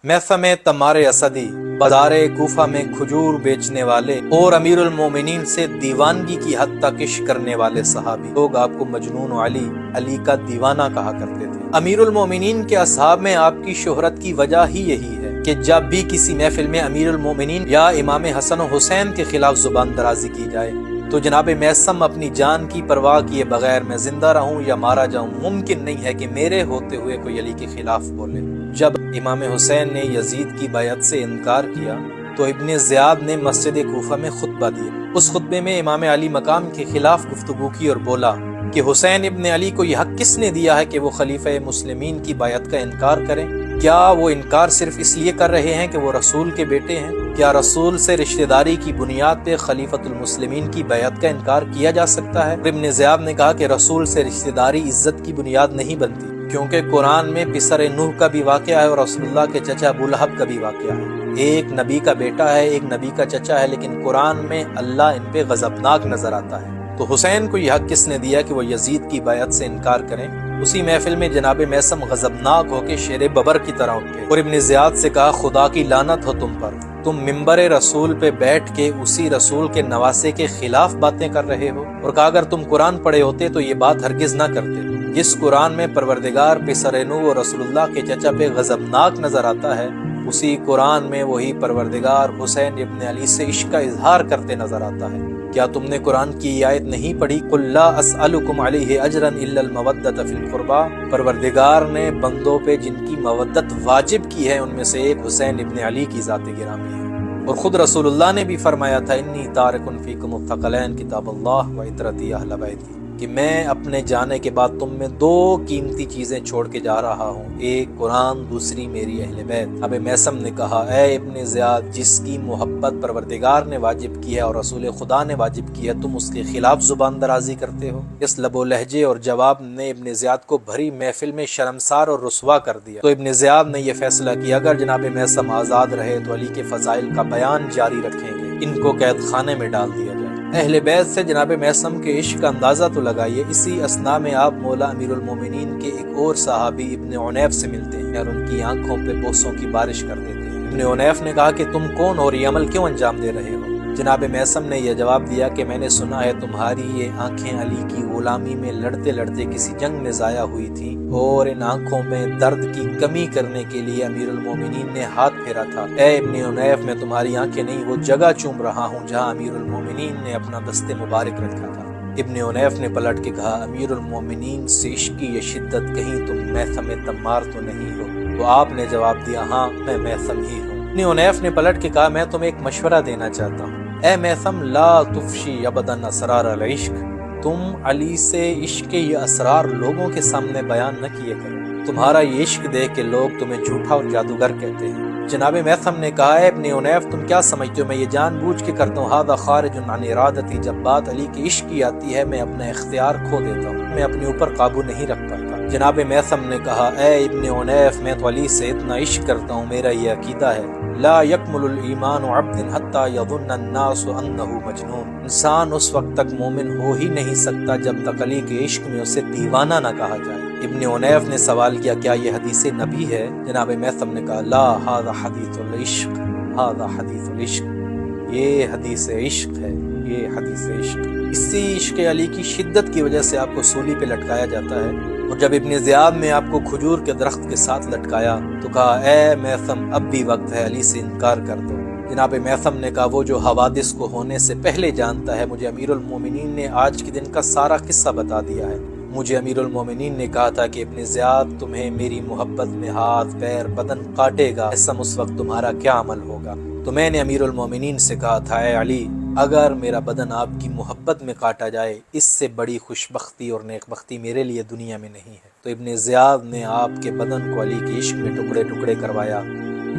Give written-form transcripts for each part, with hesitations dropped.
محثم تمار اسدی بازار کوفہ میں کھجور بیچنے والے اور امیر المومنین سے دیوانگی کی حد تک عشق کرنے والے صحابی، لوگ آپ کو مجنون علی کا دیوانہ کہا کرتے تھے۔ امیر المومنین کے اصحاب میں آپ کی شہرت کی وجہ ہی یہی ہے کہ جب بھی کسی محفل میں امیر المومنین یا امام حسن و حسین کے خلاف زبان درازی کی جائے تو جناب محثم اپنی جان کی پرواہ کیے بغیر میں زندہ رہوں یا مارا جاؤں، ممکن نہیں ہے کہ میرے ہوتے ہوئے کوئی علی کے خلاف بولے۔ جب امام حسین نے یزید کی بیعت سے انکار کیا تو ابن زیاد نے مسجد کوفہ میں خطبہ دیا۔ اس خطبے میں امام علی مقام کے خلاف گفتگو کی اور بولا کہ حسین ابن علی کو یہ حق کس نے دیا ہے کہ وہ خلیفہ مسلمین کی بیعت کا انکار کریں؟ کیا وہ انکار صرف اس لیے کر رہے ہیں کہ وہ رسول کے بیٹے ہیں؟ کیا رسول سے رشتہ داری کی بنیاد پہ خلیفۃ المسلمین کی بیعت کا انکار کیا جا سکتا ہے؟ ابن زیاد نے کہا کہ رسول سے رشتہ داری عزت کی بنیاد نہیں بنتی، کیونکہ قرآن میں پسر نوح کا بھی واقعہ ہے اور رسول اللہ کے چچا ابو لہب کا بھی واقعہ ہے۔ ایک نبی کا بیٹا ہے، ایک نبی کا چچا ہے، لیکن قرآن میں اللہ ان پہ غضبناک نظر آتا ہے۔ تو حسین کو یہ حق کس نے دیا کہ وہ یزید کی بیعت سے انکار کریں؟ اسی محفل میں جناب محثم غضبناک ہو کے شیر ببر کی طرح اٹھے اور ابن زیاد سے کہا، خدا کی لعنت ہو تم پر، تم ممبر رسول پہ بیٹھ کے اسی رسول کے نواسے کے خلاف باتیں کر رہے ہو، اور کہا اگر تم قرآن پڑھے ہوتے تو یہ بات ہرگز نہ کرتے۔ جس قرآن میں پروردگار پسر نوح اور رسول اللہ کے چچا پہ غضبناک نظر آتا ہے، اسی قرآن میں وہی پروردگار حسین ابن علی سے عشق کا اظہار کرتے نظر آتا ہے۔ کیا تم نے قرآن کی یہ آیت نہیں پڑھی؟ قُل لَا أَسْأَلُكُمْ عَلَيْهِ أَجْرًا إِلَّا الْمَوَدَّةَ فِي الْقُرْبَى۔ پروردگار نے بندوں پہ جن کی مودت واجب کی ہے ان میں سے ایک حسین ابن علی کی ذات گرامی ہے، اور خود رسول اللہ نے بھی فرمایا تھا، انی تارک فیکم الثقلین کتاب اللہ و عطرتی اہل بیتی، کہ میں اپنے جانے کے بعد تم میں دو قیمتی چیزیں چھوڑ کے جا رہا ہوں، ایک قرآن، دوسری میری اہل بیت۔ اب محثم نے کہا، اے ابن زیاد، جس کی محبت پروردگار نے واجب کی ہے اور رسول خدا نے واجب کی ہے، تم اس کے خلاف زبان درازی کرتے ہو؟ اس لب و لہجے اور جواب نے ابن زیاد کو بھری محفل میں شرمسار اور رسوا کر دیا۔ تو ابن زیاد نے یہ فیصلہ کیا، اگر جناب محثم آزاد رہے تو علی کے فضائل کا بیان جاری رکھیں گے، ان کو قید خانے میں ڈال دیا جائے۔ اہل بیت سے جناب محثم کے عشق کا اندازہ تو لگائیے۔ اسی اثنا میں آپ مولا امیر المومنین کے ایک اور صحابی ابن عنیف سے ملتے ہیں اور ان کی آنکھوں پہ بوسوں کی بارش کر دیتے ہیں۔ ابن عنیف نے کہا کہ تم کون اور یہ عمل کیوں انجام دے رہے ہو؟ جناب محثم نے یہ جواب دیا کہ میں نے سنا ہے تمہاری یہ آنکھیں علی کی غلامی میں لڑتے لڑتے کسی جنگ میں ضائع ہوئی تھیں، اور ان آنکھوں میں درد کی کمی کرنے کے لیے امیر المومنین نے ہاتھ پھیرا تھا۔ اے ابن عنیف، میں تمہاری آنکھیں نہیں، وہ جگہ چوم رہا ہوں جہاں امیر المومنین نے اپنا دست مبارک رکھا تھا۔ ابن عنیف نے پلٹ کے کہا، امیر المومنین سے عشق کی یہ شدت، کہیں تم محثم تمار تو نہیں ہو؟ تو آپ نے جواب دیا، ہاں میں محثم ہی ہوں۔ ابن عنیف نے پلٹ کے کہا، میں تمہیں ایک مشورہ دینا چاہتا ہوں، اے محثم، لا تفشی ابدا اسرار العشق، تم علی سے عشق کے یہ اسرار لوگوں کے سامنے بیان نہ کیے کرو، تمہارا یہ عشق دیکھ کے لوگ تمہیں جھوٹا اور جادوگر کہتے ہیں۔ جناب محثم نے کہا، اے ابن عنیف، تم کیا سمجھتے ہو میں یہ جان بوجھ کے کرتا ہوں؟ ھذا خارج عن ارادتی، جب بات علی کے عشق کی آتی ہے میں اپنا اختیار کھو دیتا ہوں، میں اپنے اوپر قابو نہیں رکھ پاتا۔ جناب محثم نے کہا، اے ابن عنیف، میں تو علی سے اتنا عشق کرتا ہوں، میرا یہ عقیدہ ہے، لا یکمل الایمان عبد حتی یظن الناس انہ مجنون، انسان اس وقت تک مومن ہو ہی نہیں سکتا جب تک علی کے عشق میں اسے دیوانہ نہ کہا جائے۔ ابن عنیف نے سوال کیا، کیا یہ حدیث نبی ہے؟ جناب محثم نے کہا، لا، ھذا حدیث العشق، ھذا حدیث العشق، یہ حدیث عشق ہے، یہ حدیث عشق۔ اسی عشق علی کی شدت کی وجہ سے آپ کو سولی پہ لٹکایا جاتا ہے، اور جب ابن زیاد نے آپ کو کھجور کے درخت کے ساتھ لٹکایا تو کہا، اے محثم، اب بھی وقت ہے، علی سے انکار کر دو۔ جناب محثم نے کہا، وہ جو حوادث کو ہونے سے پہلے جانتا ہے، مجھے امیر المومنین نے آج کے دن کا سارا قصہ بتا دیا ہے۔ مجھے امیر المومنین نے کہا تھا کہ ابن زیاد تمہیں میری محبت میں ہاتھ پیر بدن کاٹے گا، ایسا اس وقت تمہارا کیا عمل ہوگا؟ تو میں نے امیر المومنین سے کہا تھا، اے علی، اگر میرا بدن آپ کی محبت میں کاٹا جائے، اس سے بڑی خوش بختی اور نیک بختی میرے لیے دنیا میں نہیں ہے۔ تو ابن زیاد نے آپ کے بدن کو علی کے عشق میں ٹکڑے ٹکڑے کروایا۔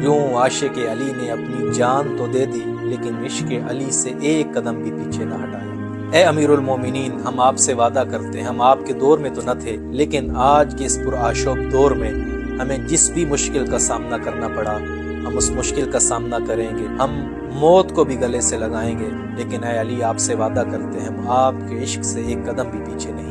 یوں عاشق علی نے اپنی جان تو دے دی، لیکن عشق علی سے ایک قدم بھی پیچھے نہ ہٹایا۔ اے امیر المومنین، ہم آپ سے وعدہ کرتے ہیں، ہم آپ کے دور میں تو نہ تھے، لیکن آج کے اس پرآشوب دور میں ہمیں جس بھی مشکل کا سامنا کرنا پڑا، ہم اس مشکل کا سامنا کریں گے، ہم موت کو بھی گلے سے لگائیں گے، لیکن اے علی، آپ سے وعدہ کرتے ہیں، ہم آپ کے عشق سے ایک قدم بھی پیچھے نہیں۔